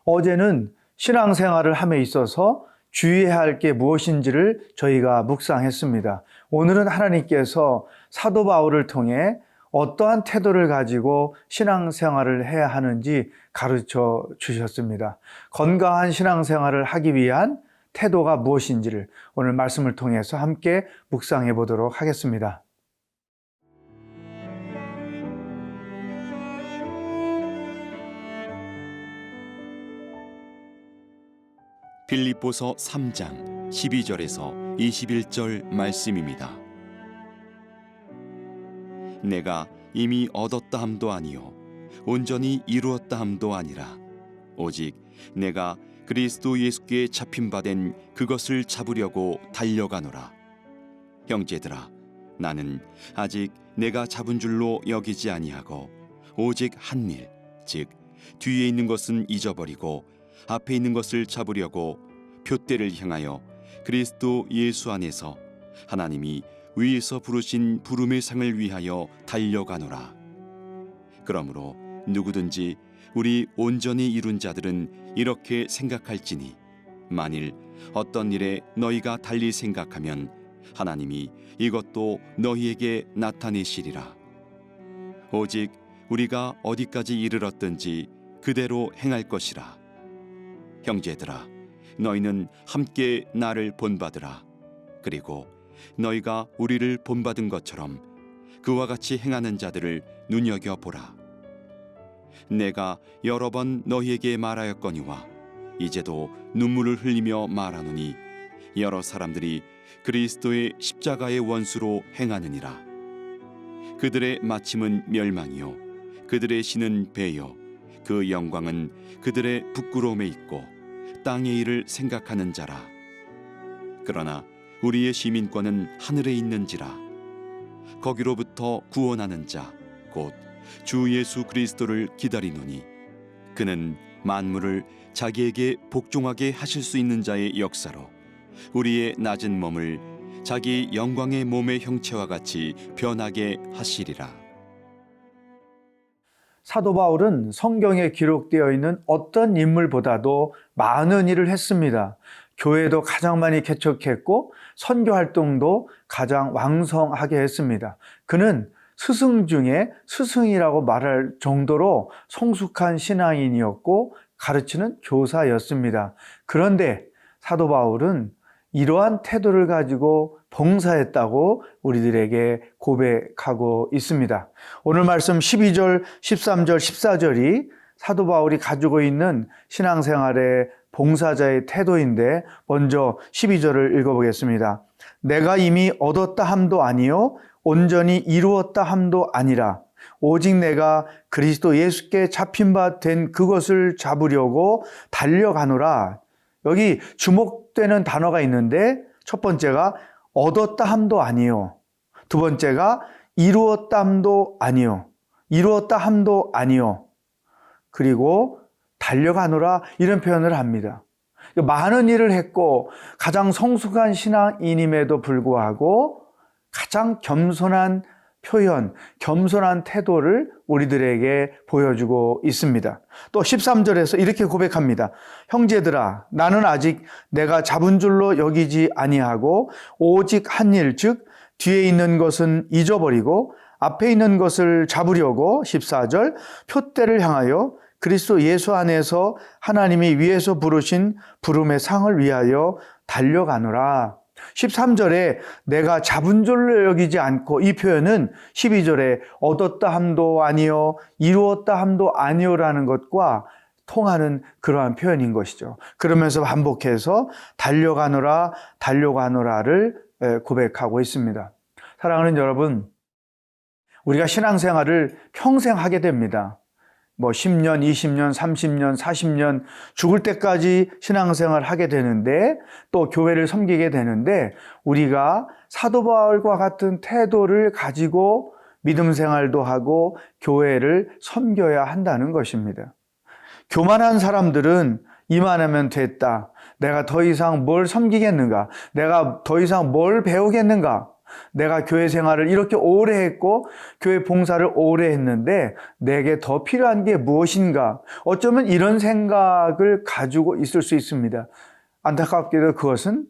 어제는 신앙생활을 함에 있어서 주의해야 할 게 무엇인지를 저희가 묵상했습니다. 오늘은 하나님께서 사도 바울을 통해 어떠한 태도를 가지고 신앙생활을 해야 하는지 가르쳐 주셨습니다. 건강한 신앙생활을 하기 위한 태도가 무엇인지를 오늘 말씀을 통해서 함께 묵상해 보도록 하겠습니다. 빌립보서 3장 12절에서 21절 말씀입니다. 내가 이미 얻었다 함도 아니요 온전히 이루었다 함도 아니라 오직 내가 그리스도 예수께 잡힌 바 된 그것을 잡으려고 달려가노라. 형제들아, 나는 아직 내가 잡은 줄로 여기지 아니하고 오직 한 일, 즉 뒤에 있는 것은 잊어버리고 앞에 있는 것을 잡으려고 표대를 향하여 그리스도 예수 안에서 하나님이 위에서 부르신 부름의 상을 위하여 달려가노라. 그러므로 누구든지 우리 온전히 이룬 자들은 이렇게 생각할지니 만일 어떤 일에 너희가 달리 생각하면 하나님이 이것도 너희에게 나타내시리라. 오직 우리가 어디까지 이르렀든지 그대로 행할 것이라. 형제들아, 너희는 함께 나를 본받으라. 그리고 너희가 우리를 본받은 것처럼 그와 같이 행하는 자들을 눈여겨보라. 내가 여러 번 너희에게 말하였거니와 이제도 눈물을 흘리며 말하노니 여러 사람들이 그리스도의 십자가의 원수로 행하느니라. 그들의 마침은 멸망이요 그들의 신은 배요 그 영광은 그들의 부끄러움에 있고 땅의 일을 생각하는 자라. 그러나 우리의 시민권은 하늘에 있는지라. 거기로부터 구원하는 자 곧 주 예수 그리스도를 기다리노니 그는 만물을 자기에게 복종하게 하실 수 있는 자의 역사로 우리의 낮은 몸을 자기 영광의 몸의 형체와 같이 변하게 하시리라. 사도 바울은 성경에 기록되어 있는 어떤 인물보다도 많은 일을 했습니다. 교회도 가장 많이 개척했고 선교 활동도 가장 왕성하게 했습니다. 그는 스승 중에 스승이라고 말할 정도로 성숙한 신앙인이었고 가르치는 교사였습니다. 그런데 사도 바울은 이러한 태도를 가지고 봉사했다고 우리들에게 고백하고 있습니다. 오늘 말씀 12절, 13절, 14절이 사도 바울이 가지고 있는 신앙생활의 봉사자의 태도인데 먼저 12절을 읽어보겠습니다. 내가 이미 얻었다 함도 아니요 온전히 이루었다 함도 아니라 오직 내가 그리스도 예수께 잡힌 바 된 그것을 잡으려고 달려가노라. 여기 주목되는 단어가 있는데 첫 번째가 얻었다 함도 아니요. 두 번째가 이루었다 함도 아니요. 이루었다 함도 아니요. 그리고 달려가노라 이런 표현을 합니다. 많은 일을 했고 가장 성숙한 신앙인임에도 불구하고 가장 겸손한 표현, 겸손한 태도를 우리들에게 보여주고 있습니다. 또 13절에서 이렇게 고백합니다. 형제들아, 나는 아직 내가 잡은 줄로 여기지 아니하고 오직 한 일, 즉 뒤에 있는 것은 잊어버리고 앞에 있는 것을 잡으려고 14절 표대를 향하여 그리스도 예수 안에서 하나님이 위에서 부르신 부름의 상을 위하여 달려가노라. 13절에 내가 잡은 줄로 여기지 않고 이 표현은 12절에 얻었다 함도 아니요 이루었다 함도 아니요라는 것과 통하는 그러한 표현인 것이죠. 그러면서 반복해서 달려가노라 달려가노라를 고백하고 있습니다. 사랑하는 여러분, 우리가 신앙생활을 평생 하게 됩니다. 10년, 20년, 30년, 40년 죽을 때까지 신앙생활을 하게 되는데 또 교회를 섬기게 되는데 우리가 사도 바울과 같은 태도를 가지고 믿음 생활도 하고 교회를 섬겨야 한다는 것입니다. 교만한 사람들은 이만하면 됐다. 내가 더 이상 뭘 섬기겠는가? 내가 더 이상 뭘 배우겠는가? 내가 교회 생활을 이렇게 오래 했고 교회 봉사를 오래 했는데 내게 더 필요한 게 무엇인가? 어쩌면 이런 생각을 가지고 있을 수 있습니다. 안타깝게도 그것은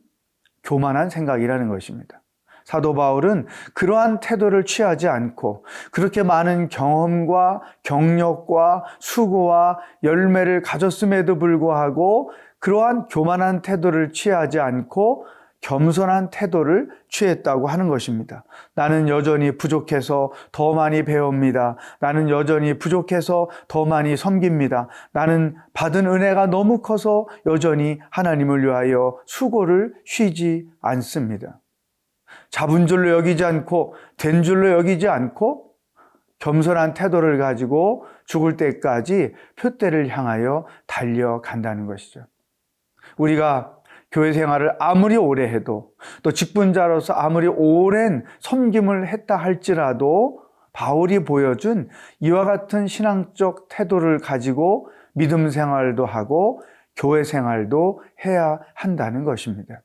교만한 생각이라는 것입니다. 사도 바울은 그러한 태도를 취하지 않고 그렇게 많은 경험과 경력과 수고와 열매를 가졌음에도 불구하고 그러한 교만한 태도를 취하지 않고 겸손한 태도를 취했다고 하는 것입니다. 나는 여전히 부족해서 더 많이 배웁니다. 나는 여전히 부족해서 더 많이 섬깁니다. 나는 받은 은혜가 너무 커서 여전히 하나님을 위하여 수고를 쉬지 않습니다. 잡은 줄로 여기지 않고 된 줄로 여기지 않고 겸손한 태도를 가지고 죽을 때까지 표대를 향하여 달려간다는 것이죠. 우리가 교회 생활을 아무리 오래 해도 또 직분자로서 아무리 오랜 섬김을 했다 할지라도 바울이 보여준 이와 같은 신앙적 태도를 가지고 믿음 생활도 하고 교회 생활도 해야 한다는 것입니다.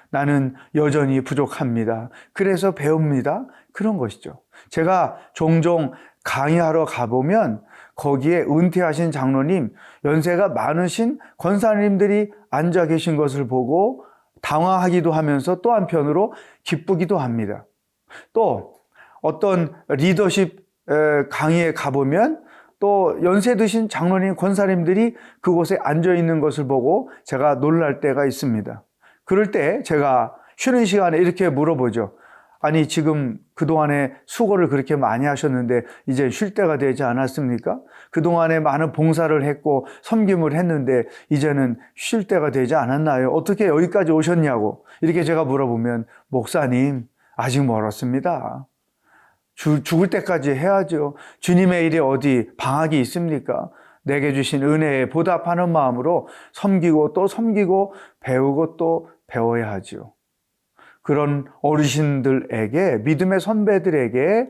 나는 여전히 부족합니다. 그래서 배웁니다. 그런 것이죠. 제가 종종 강의하러 가보면 거기에 은퇴하신 장로님, 연세가 많으신 권사님들이 앉아 계신 것을 보고 당황하기도 하면서 또 한편으로 기쁘기도 합니다. 또 어떤 리더십 강의에 가보면 또 연세 드신 장로님, 권사님들이 그곳에 앉아 있는 것을 보고 제가 놀랄 때가 있습니다. 그럴 때 제가 쉬는 시간에 이렇게 물어보죠. 아니, 지금 그동안에 수고를 그렇게 많이 하셨는데 이제 쉴 때가 되지 않았습니까? 그동안에 많은 봉사를 했고 섬김을 했는데 이제는 쉴 때가 되지 않았나요? 어떻게 여기까지 오셨냐고 이렇게 제가 물어보면 목사님, 아직 멀었습니다. 죽을 때까지 해야죠. 주님의 일이 어디 방학이 있습니까? 내게 주신 은혜에 보답하는 마음으로 섬기고 또 섬기고 배우고 또 배워야 하죠. 그런 어르신들에게, 믿음의 선배들에게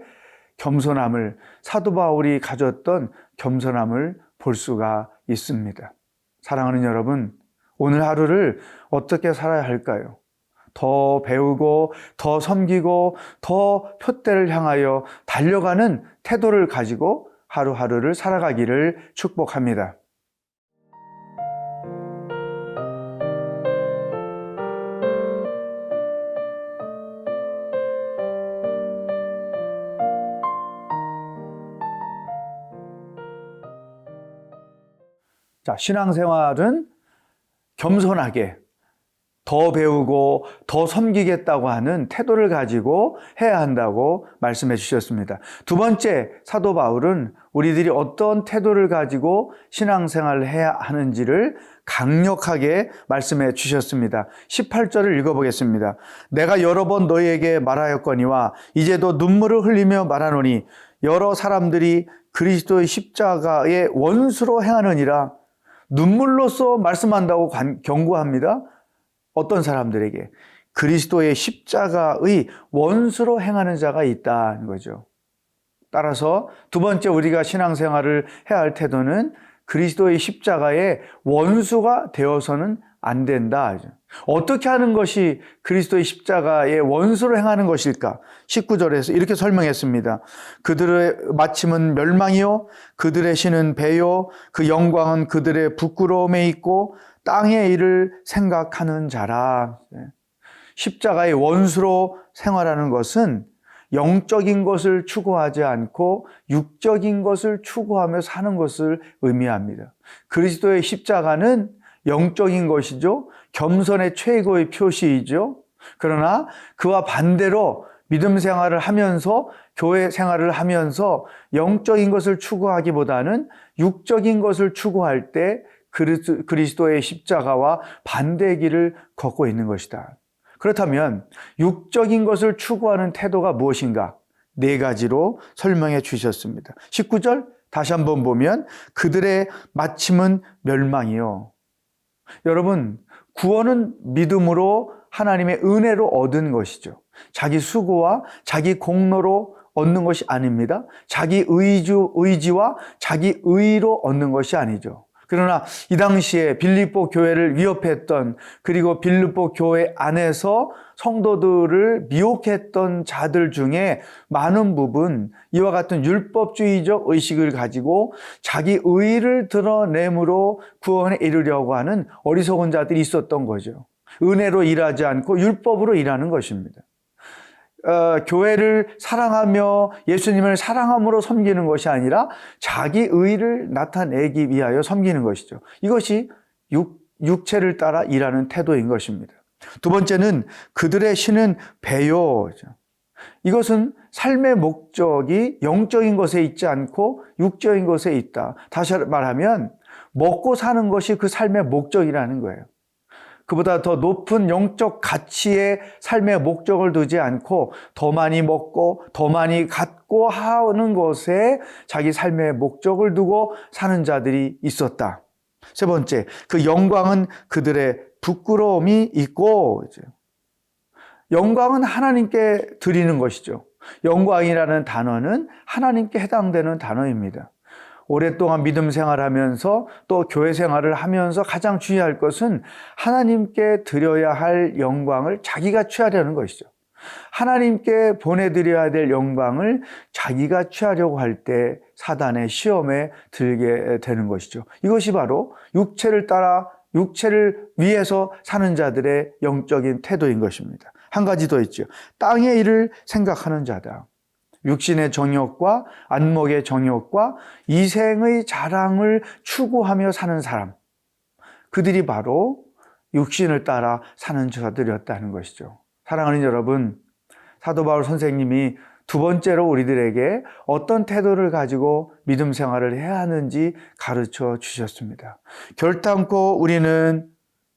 겸손함을, 사도 바울이 가졌던 겸손함을 볼 수가 있습니다. 사랑하는 여러분, 오늘 하루를 어떻게 살아야 할까요? 더 배우고 더 섬기고 더 표대를 향하여 달려가는 태도를 가지고 하루하루를 살아가기를 축복합니다. 자, 신앙생활은 겸손하게 더 배우고 더 섬기겠다고 하는 태도를 가지고 해야 한다고 말씀해 주셨습니다. 두 번째, 사도 바울은 우리들이 어떤 태도를 가지고 신앙생활을 해야 하는지를 강력하게 말씀해 주셨습니다. 18절을 읽어보겠습니다. 내가 여러 번 너희에게 말하였거니와 이제도 눈물을 흘리며 말하노니 여러 사람들이 그리스도의 십자가의 원수로 행하느니라. 눈물로써 말씀한다고 경고합니다. 어떤 사람들에게? 그리스도의 십자가의 원수로 행하는 자가 있다는 거죠. 따라서 두 번째 우리가 신앙생활을 해야 할 태도는 그리스도의 십자가의 원수가 되어서는 안 된다. 어떻게 하는 것이 그리스도의 십자가의 원수로 행하는 것일까? 19절에서 이렇게 설명했습니다. 그들의 마침은 멸망이요 그들의 신은 배요 그 영광은 그들의 부끄러움에 있고 땅의 일을 생각하는 자라. 십자가의 원수로 생활하는 것은 영적인 것을 추구하지 않고 육적인 것을 추구하며 사는 것을 의미합니다. 그리스도의 십자가는 영적인 것이죠. 겸손의 최고의 표시이죠. 그러나 그와 반대로 믿음 생활을 하면서 교회 생활을 하면서 영적인 것을 추구하기보다는 육적인 것을 추구할 때 그리스도의 십자가와 반대의 길을 걷고 있는 것이다. 그렇다면 육적인 것을 추구하는 태도가 무엇인가? 네 가지로 설명해 주셨습니다. 19절 다시 한번 보면 그들의 마침은 멸망이요. 여러분, 구원은 믿음으로 하나님의 은혜로 얻은 것이죠. 자기 수고와 자기 공로로 얻는 것이 아닙니다. 자기 의지와 자기 의로 얻는 것이 아니죠. 그러나 이 당시에 빌립보 교회를 위협했던, 그리고 빌립보 교회 안에서 성도들을 미혹했던 자들 중에 많은 부분 이와 같은 율법주의적 의식을 가지고 자기 의의를 드러내므로 구원에 이르려고 하는 어리석은 자들이 있었던 거죠. 은혜로 일하지 않고 율법으로 일하는 것입니다. 교회를 사랑하며 예수님을 사랑함으로 섬기는 것이 아니라 자기 의의를 나타내기 위하여 섬기는 것이죠. 이것이 육체를 따라 일하는 태도인 것입니다. 두 번째는 그들의 신은 배요죠. 이것은 삶의 목적이 영적인 것에 있지 않고 육적인 것에 있다. 다시 말하면 먹고 사는 것이 그 삶의 목적이라는 거예요. 그보다 더 높은 영적 가치의 삶의 목적을 두지 않고 더 많이 먹고 더 많이 갖고 하는 것에 자기 삶의 목적을 두고 사는 자들이 있었다. 세 번째, 그 영광은 그들의 부끄러움이 있고, 영광은 하나님께 드리는 것이죠. 영광이라는 단어는 하나님께 해당되는 단어입니다. 오랫동안 믿음 생활하면서 또 교회 생활을 하면서 가장 주의할 것은 하나님께 드려야 할 영광을 자기가 취하려는 것이죠. 하나님께 보내드려야 될 영광을 자기가 취하려고 할 때 사단의 시험에 들게 되는 것이죠. 이것이 바로 육체를 따라 육체를 위해서 사는 자들의 영적인 태도인 것입니다. 한 가지 더 있죠. 땅의 일을 생각하는 자다. 육신의 정욕과 안목의 정욕과 이생의 자랑을 추구하며 사는 사람, 그들이 바로 육신을 따라 사는 자들이었다는 것이죠. 사랑하는 여러분, 사도 바울 선생님이 두 번째로 우리들에게 어떤 태도를 가지고 믿음 생활을 해야 하는지 가르쳐 주셨습니다. 결단코 우리는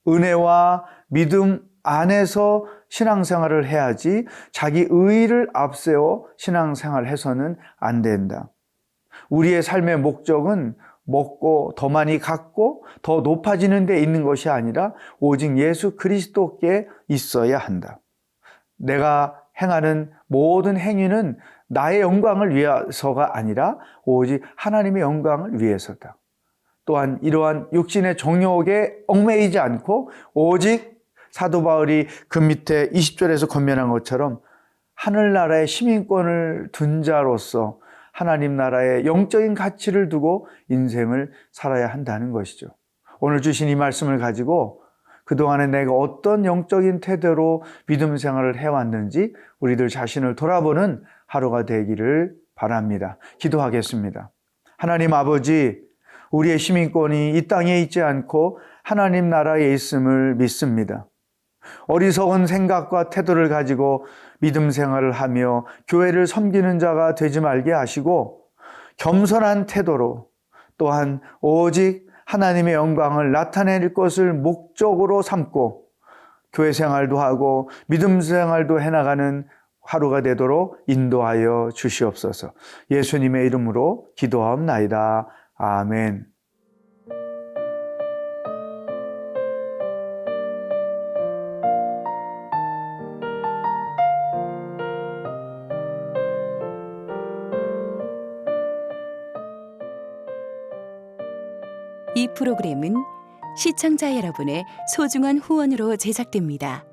은혜와 믿음 안에서 신앙생활을 해야지 자기 의의를 앞세워 신앙생활을 해서는 안 된다. 우리의 삶의 목적은 먹고 더 많이 갖고 더 높아지는 데 있는 것이 아니라 오직 예수 그리스도께 있어야 한다. 내가 행하는 모든 행위는 나의 영광을 위해서가 아니라 오직 하나님의 영광을 위해서다. 또한 이러한 육신의 정욕에 얽매이지 않고 오직 사도 바울이 그 밑에 20절에서 권면한 것처럼 하늘나라의 시민권을 둔 자로서 하나님 나라의 영적인 가치를 두고 인생을 살아야 한다는 것이죠. 오늘 주신 이 말씀을 가지고 그동안에 내가 어떤 영적인 태도로 믿음 생활을 해왔는지 우리들 자신을 돌아보는 하루가 되기를 바랍니다. 기도하겠습니다. 하나님 아버지, 우리의 시민권이 이 땅에 있지 않고 하나님 나라에 있음을 믿습니다. 어리석은 생각과 태도를 가지고 믿음 생활을 하며 교회를 섬기는 자가 되지 말게 하시고 겸손한 태도로 또한 오직 하나님의 영광을 나타낼 것을 목적으로 삼고 교회 생활도 하고 믿음 생활도 해나가는 하루가 되도록 인도하여 주시옵소서. 예수님의 이름으로 기도하옵나이다. 아멘. 이 프로그램은 시청자 여러분의 소중한 후원으로 제작됩니다.